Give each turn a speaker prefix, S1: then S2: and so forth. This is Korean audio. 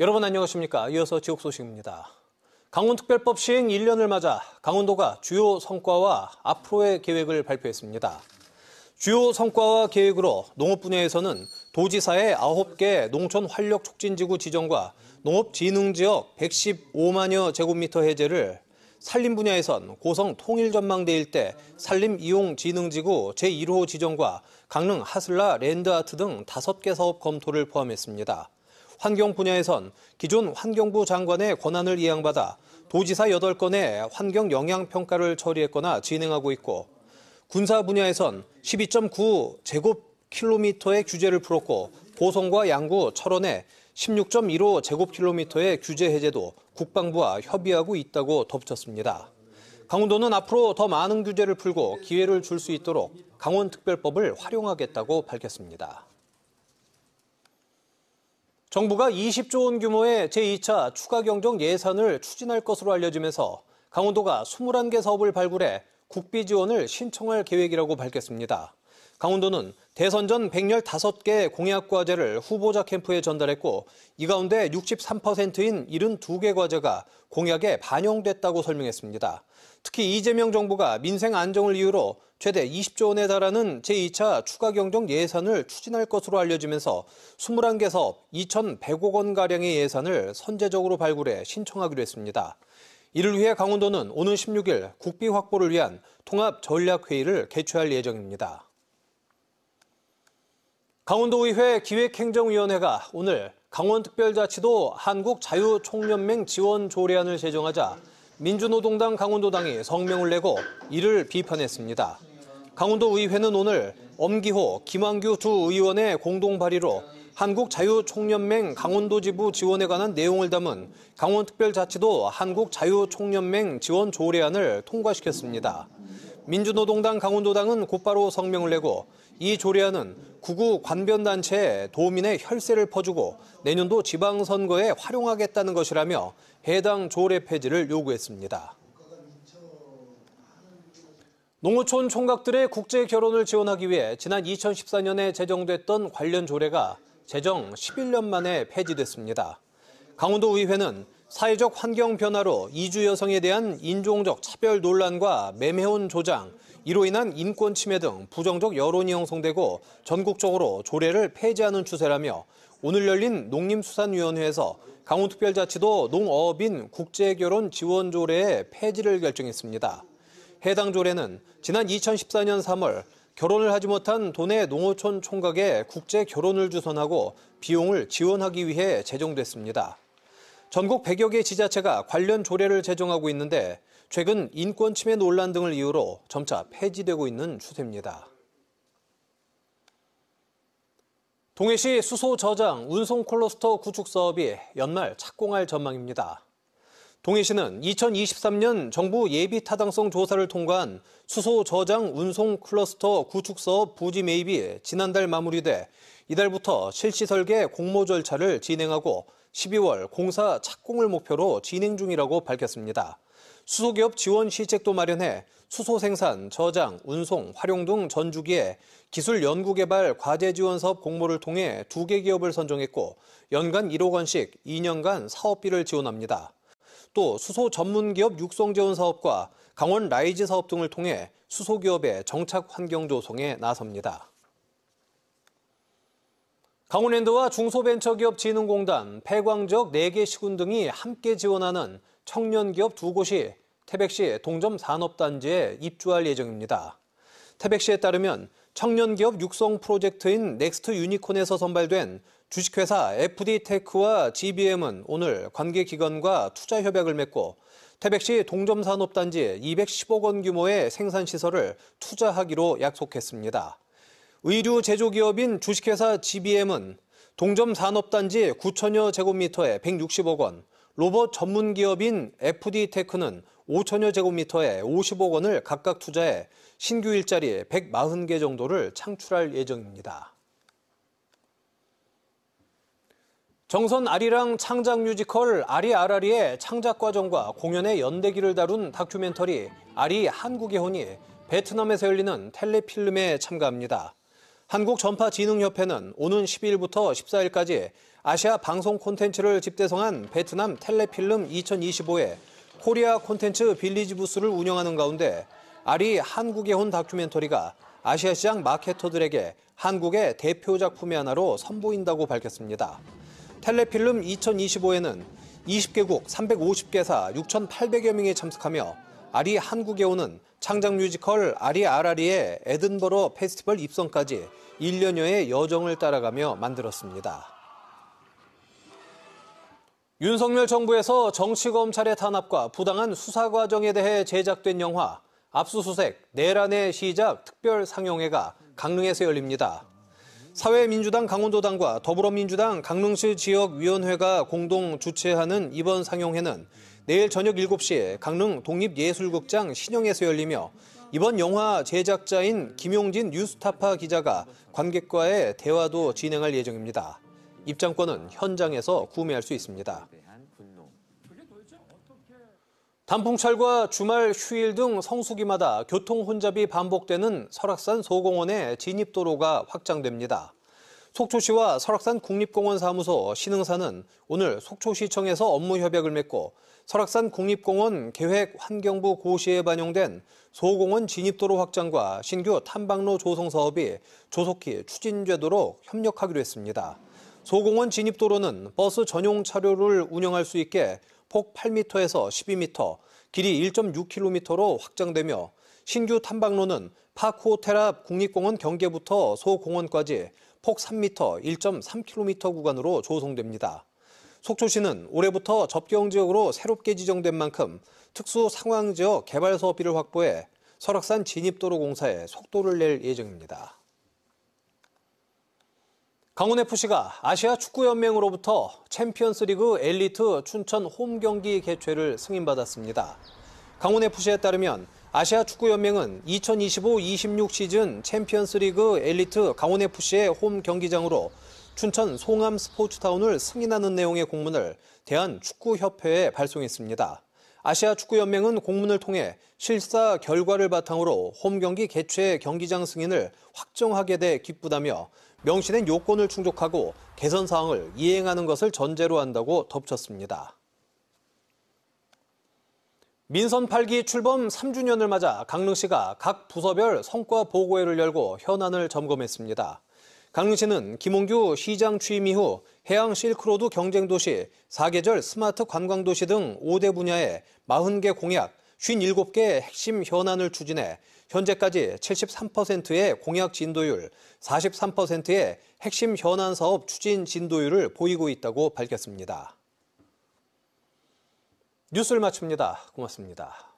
S1: 여러분 안녕하십니까? 이어서 지역 소식입니다. 강원특별법 시행 1년을 맞아 강원도가 주요 성과와 앞으로의 계획을 발표했습니다. 주요 성과와 계획으로 농업 분야에서는 도지사의 9개 농촌 활력 촉진지구 지정과 농업진흥지역 115만여 제곱미터 해제를, 산림 분야에선 고성 통일전망대 일대 산림이용진흥지구 제1호 지정과 강릉 하슬라 랜드아트 등 5개 사업 검토를 포함했습니다. 환경 분야에선 기존 환경부 장관의 권한을 이양받아 도지사 8건의 환경 영향평가를 처리했거나 진행하고 있고, 군사 분야에선 12.9 제곱킬로미터의 규제를 풀었고, 고성과 양구, 철원의 16.15 제곱킬로미터의 규제 해제도 국방부와 협의하고 있다고 덧붙였습니다. 강원도는 앞으로 더 많은 규제를 풀고 기회를 줄 수 있도록 강원특별법을 활용하겠다고 밝혔습니다. 정부가 20조 원 규모의 제2차 추가경정 예산을 추진할 것으로 알려지면서 강원도가 21개 사업을 발굴해 국비 지원을 신청할 계획이라고 밝혔습니다. 강원도는 대선 전 115개 공약 과제를 후보자 캠프에 전달했고, 이 가운데 63%인 72개 과제가 공약에 반영됐다고 설명했습니다. 특히 이재명 정부가 민생 안정을 이유로 최대 20조 원에 달하는 제2차 추가경정 예산을 추진할 것으로 알려지면서 21개 사업 2,100억 원가량의 예산을 선제적으로 발굴해 신청하기로 했습니다. 이를 위해 강원도는 오는 16일 국비 확보를 위한 통합전략회의를 개최할 예정입니다. 강원도의회 기획행정위원회가 오늘 강원특별자치도 한국자유총연맹 지원 조례안을 제정하자 민주노동당 강원도당이 성명을 내고 이를 비판했습니다. 강원도의회는 오늘 엄기호, 김한규 두 의원의 공동 발의로 한국자유총연맹 강원도지부 지원에 관한 내용을 담은 강원특별자치도 한국자유총연맹 지원 조례안을 통과시켰습니다. 민주노동당 강원도당은 곧바로 성명을 내고 이 조례안은 구구 관변단체에 도민의 혈세를 퍼주고 내년도 지방선거에 활용하겠다는 것이라며 해당 조례 폐지를 요구했습니다. 농어촌 총각들의 국제 결혼을 지원하기 위해 지난 2014년에 제정됐던 관련 조례가 제정 11년 만에 폐지됐습니다. 강원도의회는 사회적 환경 변화로 이주 여성에 대한 인종적 차별 논란과 매매혼 조장, 이로 인한 인권 침해 등 부정적 여론이 형성되고 전국적으로 조례를 폐지하는 추세라며 오늘 열린 농림수산위원회에서 강원특별자치도 농어업인 국제결혼 지원 조례의 폐지를 결정했습니다. 해당 조례는 지난 2014년 3월 결혼을 하지 못한 도내 농어촌 총각의 국제 결혼을 주선하고 비용을 지원하기 위해 제정됐습니다. 전국 100여 개 지자체가 관련 조례를 제정하고 있는데 최근 인권 침해 논란 등을 이유로 점차 폐지되고 있는 추세입니다. 동해시 수소 저장 운송 클러스터 구축 사업이 연말 착공할 전망입니다. 동해시는 2023년 정부 예비 타당성 조사를 통과한 수소 저장 운송 클러스터 구축 사업 부지 매입이 지난달 마무리돼 이달부터 실시 설계 공모 절차를 진행하고 12월 공사 착공을 목표로 진행 중이라고 밝혔습니다. 수소기업 지원 시책도 마련해 수소 생산, 저장, 운송, 활용 등 전 주기에 기술 연구개발 과제 지원 사업 공모를 통해 2개 기업을 선정했고 연간 1억 원씩 2년간 사업비를 지원합니다. 또 수소 전문 기업 육성 지원 사업과 강원 라이즈 사업 등을 통해 수소기업의 정착 환경 조성에 나섭니다. 강원랜드와 중소벤처기업진흥공단, 폐광지역 4개 시군 등이 함께 지원하는 청년기업 2곳이 태백시 동점산업단지에 입주할 예정입니다. 태백시에 따르면 청년기업 육성 프로젝트인 넥스트 유니콘에서 선발된 주식회사 FD테크와 GBM은 오늘 관계기관과 투자협약을 맺고 태백시 동점산업단지에 210억 원 규모의 생산시설을 투자하기로 약속했습니다. 의류 제조기업인 주식회사 GBM은 동점산업단지 9천여 제곱미터에 160억 원, 로봇 전문기업인 FD테크는 5천여 제곱미터에 50억 원을 각각 투자해 신규 일자리 140개 정도를 창출할 예정입니다. 정선 아리랑 창작 뮤지컬 아리 아라리의 창작 과정과 공연의 연대기를 다룬 다큐멘터리 아리 한국의 혼이 베트남에서 열리는 텔레필름에 참가합니다. 한국전파진흥협회는 오는 12일부터 14일까지 아시아 방송 콘텐츠를 집대성한 베트남 텔레필름 2025의 코리아 콘텐츠 빌리지 부스를 운영하는 가운데 아리 한국에 온 다큐멘터리가 아시아 시장 마케터들에게 한국의 대표 작품의 하나로 선보인다고 밝혔습니다. 텔레필름 2025에는 20개국 350개사 6,800여 명이 참석하며 아리 한국에 오는 창작 뮤지컬 아리 RRE의 에든버러 페스티벌 입성까지 1년여의 여정을 따라가며 만들었습니다. 윤석열 정부에서 정치검찰의 탄압과 부당한 수사 과정에 대해 제작된 영화 압수수색 내란의 시작 특별 상영회가 강릉에서 열립니다. 사회민주당 강원도당과 더불어민주당 강릉시 지역위원회가 공동 주최하는 이번 상영회는 내일 저녁 7시 강릉 독립예술극장 신영에서 열리며 이번 영화 제작자인 김용진 뉴스타파 기자가 관객과의 대화도 진행할 예정입니다. 입장권은 현장에서 구매할 수 있습니다. 단풍철과 주말 휴일 등 성수기마다 교통 혼잡이 반복되는 설악산 소공원의 진입도로가 확장됩니다. 속초시와 설악산 국립공원 사무소 신흥사는 오늘 속초시청에서 업무 협약을 맺고 설악산 국립공원 계획환경부 고시에 반영된 소공원 진입도로 확장과 신규 탐방로 조성 사업이 조속히 추진되도록 협력하기로 했습니다. 소공원 진입도로는 버스 전용 차로를 운영할 수 있게 폭 8m에서 12m, 길이 1.6km로 확장되며 신규 탐방로는 파크호텔 앞 국립공원 경계부터 소공원까지 폭 3m, 1.3km 구간으로 조성됩니다. 속초시는 올해부터 접경지역으로 새롭게 지정된 만큼 특수상황지역 개발 사업비를 확보해 설악산 진입도로 공사에 속도를 낼 예정입니다. 강원FC가 아시아축구연맹으로부터 챔피언스리그 엘리트 춘천 홈경기 개최를 승인받았습니다. 강원FC에 따르면 아시아축구연맹은 2025-26 시즌 챔피언스리그 엘리트 강원FC의 홈 경기장으로 춘천 송암 스포츠타운을 승인하는 내용의 공문을 대한축구협회에 발송했습니다. 아시아축구연맹은 공문을 통해 실사 결과를 바탕으로 홈경기 개최 경기장 승인을 확정하게 돼 기쁘다며 명시된 요건을 충족하고 개선 사항을 이행하는 것을 전제로 한다고 덧붙였습니다. 민선 8기 출범 3주년을 맞아 강릉시가 각 부서별 성과 보고회를 열고 현안을 점검했습니다. 강릉시는 김홍규 시장 취임 이후 해양 실크로드 경쟁도시, 사계절 스마트 관광도시 등 5대 분야의 40개 공약, 57개 핵심 현안을 추진해 현재까지 73%의 공약 진도율, 43%의 핵심 현안 사업 추진 진도율을 보이고 있다고 밝혔습니다. 뉴스를 마칩니다. 고맙습니다.